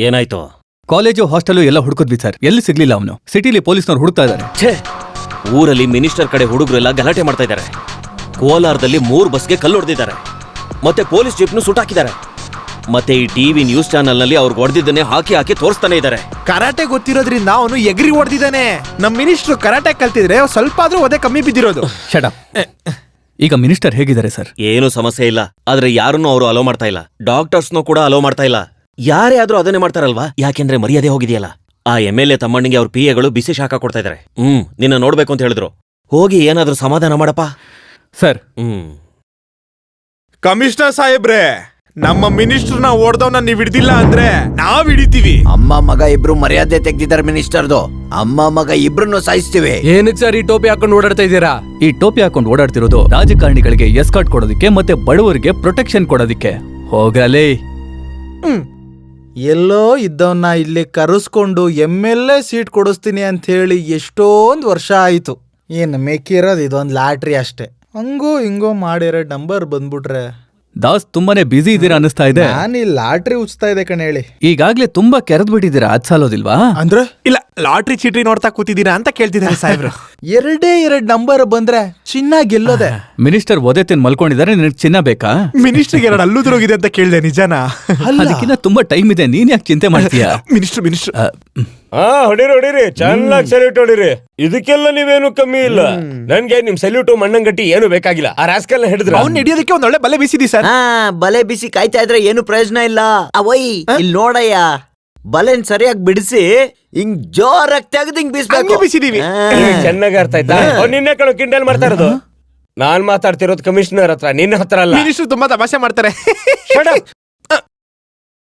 ಏನಾಯ್ತು? College hostel ಎಲ್ಲ ಹುಡುಕಿದ್ವಿ sir, ಎಲ್ಲಿ ಸಿಗ್ಲಿಲ್ಲ ಅವನು. ಸಿಟಿಲಿ ಪೊಲೀಸ್ನವ್ರು ಹುಡುಕ್ತಾ ಇದ್ದಾರೆ. ಛೇ, ಊರಲ್ಲಿ ಮಿನಿಸ್ಟರ್ ಕಡೆ ಹುಡುಗರೆಲ್ಲ ಗಲಾಟೆ ಮಾಡ್ತಾ ಇದ್ದಾರೆ. ಕೋಲಾರದಲ್ಲಿ 3 ಬಸ್ಗೆ ಕಲ್ಲು ಹೊಡೆದಿದ್ದಾರೆ, ಮತ್ತೆ ಪೊಲೀಸ್ ಜೀಪ್ನು ಸುಟ್ಟಾಕಿದ್ದಾರೆ. ಮತ್ತೆ ಈ ಟಿವಿ ನ್ಯೂಸ್ ಚಾನೆಲ್ ನಲ್ಲಿ ಅವ್ರಿಗೆ ಹೊಡೆದಿದ್ದನ್ನೇ ಹಾಕಿ ತೋರಿಸ್ತಾನೆ ಇದ್ದಾರೆ. ಕರಾಟೆ ಗೊತ್ತಿರೋದ್ರಿಂದ ಅವನು ಎಗ್ರಿ ಹೊಡೆದಿದ್ದಾನೆ. ನಮ್ ಮಿನಿಸ್ಟ್ರು ಕರಾಟೆ ಕಲ್ತಿದ್ರೆ ಸ್ವಲ್ಪ ಆದ್ರೂ ಒದೆ ಕಮ್ಮಿ ಬಿದ್ದಿರೋದು. Shut up. ಈಗ ಮಿನಿಸ್ಟರ್ ಹೇಗಿದ್ದಾರೆ ಸರ್? ಏನು ಸಮಸ್ಯೆ ಇಲ್ಲ, ಆದ್ರೆ ಯಾರನ್ನೂ ಅವರು ಅಲೋ ಮಾಡ್ತಾ ಇಲ್ಲ. ಡಾಕ್ಟರ್ಸ್ನೂ ಕೂಡ ಅಲೋ ಮಾಡ್ತಾ ಇಲ್ಲ. ಯಾರೇ ಆದ್ರೂ ಅದನ್ನೇ ಮಾಡ್ತಾರಲ್ವಾ, ಯಾಕೆಂದ್ರೆ ಮರ್ಯಾದೆ ಹೋಗಿದೆಯಲ್ಲ. ಆ MLA ತಮ್ಮಣ್ಣಿಗೆ ಅವ್ರ PAಗಳು ಬಿಸಿ ಶಾಖ ಕೊಡ್ತಾ ಇದಾರೆ. ನಿನ್ನ ನೋಡ್ಬೇಕು ಅಂತ ಹೇಳಿದ್ರು. ಹೋಗಿ ಏನಾದ್ರೂ ಸಮಾಧಾನ ಮಾಡಪ್ಪ ಸರ್. ಕಮಿಷನರ್ ಸಾಹೇಬ್ರೆ, ನಮ್ಮ ಮಿನಿಸ್ಟರ್ನ ಓಡ್ದವ್ನ ನೀವ್ ಹಿಡ್ದಿಲ್ಲ ಅಂದ್ರೆ ನಾವ್ ಹಿಡಿತೀವಿ. ಅಮ್ಮ ಮಗ ಇಬ್ರು ಮರ್ಯಾದೆ ತೆಗ್ದಿದ್ದಾರೆ ಮಿನಿಸ್ಟರ್ದು. ಅಮ್ಮ ಮಗ ಇಬ್ರನ್ನು ಸಾಯಿಸ್ತೀವಿ. ಏನಕ್ಕೆ ಸರ್ ಈ ಟೋಪಿ ಹಾಕೊಂಡು ಓಡಾಡ್ತಾ ಇದ್ದೀರಾ? ಈ ಟೋಪಿ ಹಾಕೊಂಡು ಓಡಾಡ್ತಿರೋದು ರಾಜಕಾರಣಿಗಳಿಗೆ ಎಸ್ಕಾರ್ಟ್ ಕೊಡೋದಿಕ್ಕೆ ಮತ್ತೆ ಬಡವರಿಗೆ ಪ್ರೊಟೆಕ್ಷನ್ ಕೊಡೋದಿಕ್ಕೆ. ಹೋಗಲೇ. ಎಲ್ಲೋ ಇದ್ದವನ್ನ ಇಲ್ಲಿ ಕರೆಸ್ಕೊಂಡು MLA ಸೀಟ್ ಕೊಡಿಸ್ತೀನಿ ಅಂತ ಹೇಳಿ ಎಷ್ಟೊಂದು ವರ್ಷ ಆಯ್ತು. ಏನ್ ಮೇಕಿರೋದು ಇದೊಂದು ಲಾಟ್ರಿ ಅಷ್ಟೇ. ಹಂಗೋ ಹಿಂಗೋ ಮಾಡಿರೋ ನಂಬರ್ ಬಂದ್ಬಿಟ್ರೆ. ದಾಸ್ ತುಂಬಾನೇ ಬಿಸಿ ಇದ್ದೀರಾ ಅನಿಸ್ತಾ ಇದೆ. ನಾನು ಈ ಲಾಟ್ರಿ ಉಚ್ತಾ ಇದೆ ಕಣ ಹೇಳಿ. ಈಗಾಗ್ಲೇ ತುಂಬಾ ಕೆರೆದ್ ಬಿಟ್ಟಿದ್ದೀರಾ, ಅದ್ ಸಾಲೋದಿಲ್ವಾ? ಅಂದ್ರೆ ಇಲ್ಲ, ಲಾಟ್ರಿ ಚೀಟಿ ನೋಡ್ತಾ ಕೂತಿದ್ದೀರಾ ಅಂತ ಕೇಳ್ತಿದ್ದಾರೆ ಸಾಹೇಬ್ರು. ಎರಡೇ 2 ನಂಬರ್ ಬಂದ್ರೆ ಚಿನ್ನ ಗೆಲ್ಲೋದೆ. ಮಿನಿಸ್ಟರ್ ಒದೆ ತಿನ್ ಮಲ್ಕೊಂಡಿದ್ದಾರೆ, ನಿನಗೆ ಚಿನ್ನ ಬೇಕಾ? ಮಿನಿಸ್ಟರ್ಗೆ 2 ಅಲ್ಲುದ್ರೋಗಿದೆ ಅಂತ ಕೇಳ್ದೆ, ನಿಜಾನಾ? ಅದಕ್ಕಿಂತ ತುಂಬಾ ಟೈಮ್ ಇದೆ, ನೀನ್ ಯಾಕೆ ಚಿಂತೆ ಮಾಡ್ತೀಯಾ? ಮಿನಿಸ್ಟರ್ ಹೊಡಿರಿ ಚೆನ್ನಾಗಿ ಸಲ್ಯೂಟ್ ಹೊಡಿರಿ. ಇದಕ್ಕೆಲ್ಲ ನೀವೇನು ಕಮ್ಮಿ ಇಲ್ಲ. ನನ್ಗೆ ನಿಮ್ ಸಲ್ಯೂಟು ಮಣ್ಣಂಗಟ್ಟಿ ಏನು ಬೇಕಾಗಿಲ್ಲ. ಆ ರಾಸ್ಕಲ್ ಹಿಡಿದ್ರೆ ಅವ್ನು ಹಿಡಿಯೋದಕ್ಕೆ ಒಂದ್ ಒಳ್ಳೆ ಬಲೆ ಬೀಸಿದಿ ಸರ್. ಬಲೆ ಬಿಸಿ ಕಾಯ್ತಾ ಇದ್ರೆ ಏನು ಪ್ರಯೋಜನ ಇಲ್ಲ. ಅವಯ್ ಇಲ್ಲಿ ನೋಡಯ್ಯ, ಬಲೆನ್ ಸರಿಯಾಗಿ ಬಿಡಿಸಿ ಹಿಂಗ್ ಜೋರಾಗಿ ತೆಗ್ದು ಹಿಂಗ್ ಹಂಗೆ ಬೀಸ್ಬೇಕು. ಬೀಸಿದೀವಿ. ಚೆನ್ನಾಗಿ ಅರ್ಥ ಆಯ್ತಾ? ನಿನ್ನೆ ಕಣೋ ಕಿಂಡಲ್ ಮಾಡ್ತಾ ಇರೋದು. ನಾನ್ ಮಾತಾಡ್ತಿರೋದು ಕಮಿಷನರ್ ಹತ್ರ, ನಿನ್ನ ಹತ್ರ ಅಲ್ಲ. ಮಿನಿಸ್ಟರ್ ತುಂಬಾ ತಮಾಷೆ ಮಾಡ್ತಾರೆ. Shut up.